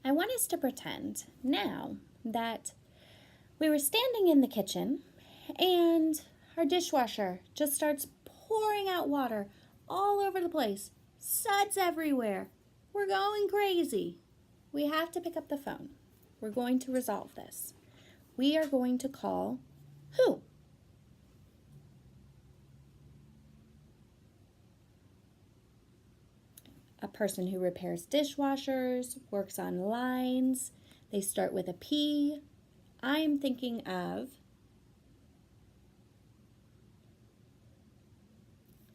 I want us to pretend now that we were standing in the kitchen and our dishwasher just starts pouring out water all over the place. Suds everywhere. We're going crazy. We have to pick up the phone. We're going to resolve this. We are going to call who? A person who repairs dishwashers, works on lines. They start with a P. I'm thinking of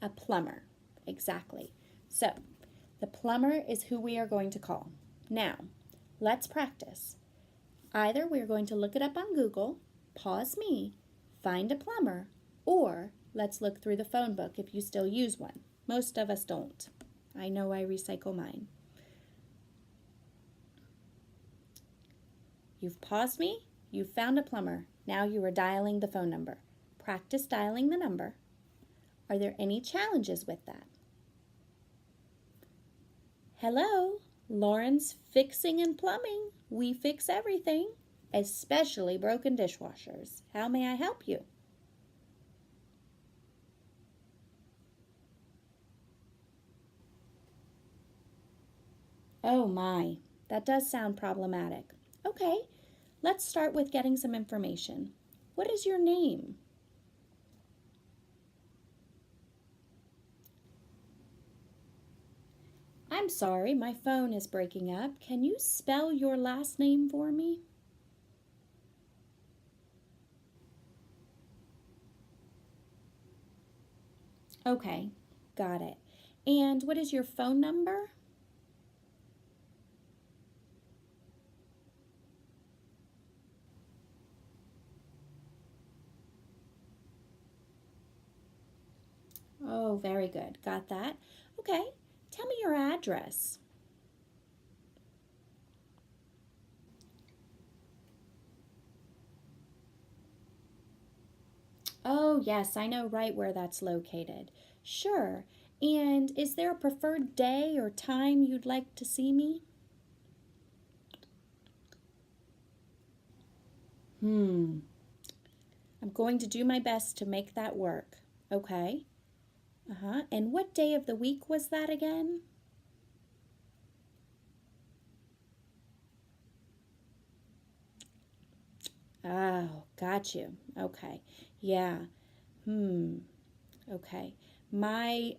a plumber. Exactly. So, the plumber is who we are going to call. Now, let's practice. Either we're going to look it up on Google, pause me, find a plumber, or let's look through the phone book if you still use one. Most of us don't. I know I recycle mine. You've paused me, you've found a plumber. Now you are dialing the phone number. Practice dialing the number. Are there any challenges with that? Hello, Lauren's Fixing and Plumbing. We fix everything, especially broken dishwashers. How may I help you? Oh my, that does sound problematic. Okay, let's start with getting some information. What is your name? I'm sorry, my phone is breaking up. Can you spell your last name for me? Okay, got it. And what is your phone number? Oh, very good. Got that. Okay, tell me your address. Oh, yes, I know right where that's located. Sure. And is there a preferred day or time you'd like to see me? I'm going to do my best to make that work. Okay. And what day of the week was that again? Oh, got you. Okay. Yeah. Okay. My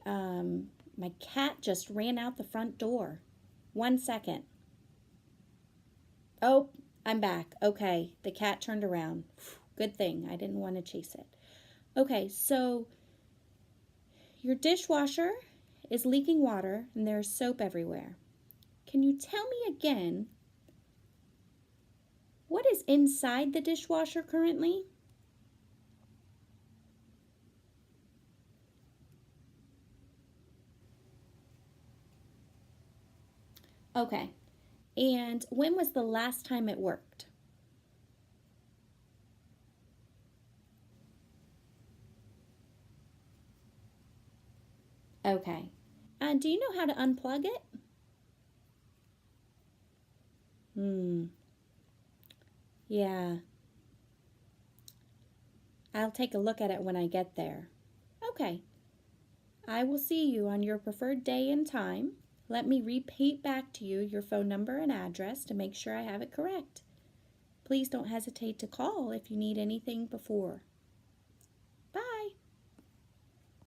cat just ran out the front door. 1 second. Oh, I'm back. Okay. The cat turned around. Good thing. I didn't want to chase it. Okay, so your dishwasher is leaking water and there's soap everywhere. Can you tell me again what is inside the dishwasher currently? Okay. And when was the last time it worked? Okay. And do you know how to unplug it? Yeah. I'll take a look at it when I get there. Okay. I will see you on your preferred day and time. Let me repeat back to you your phone number and address to make sure I have it correct. Please don't hesitate to call if you need anything before.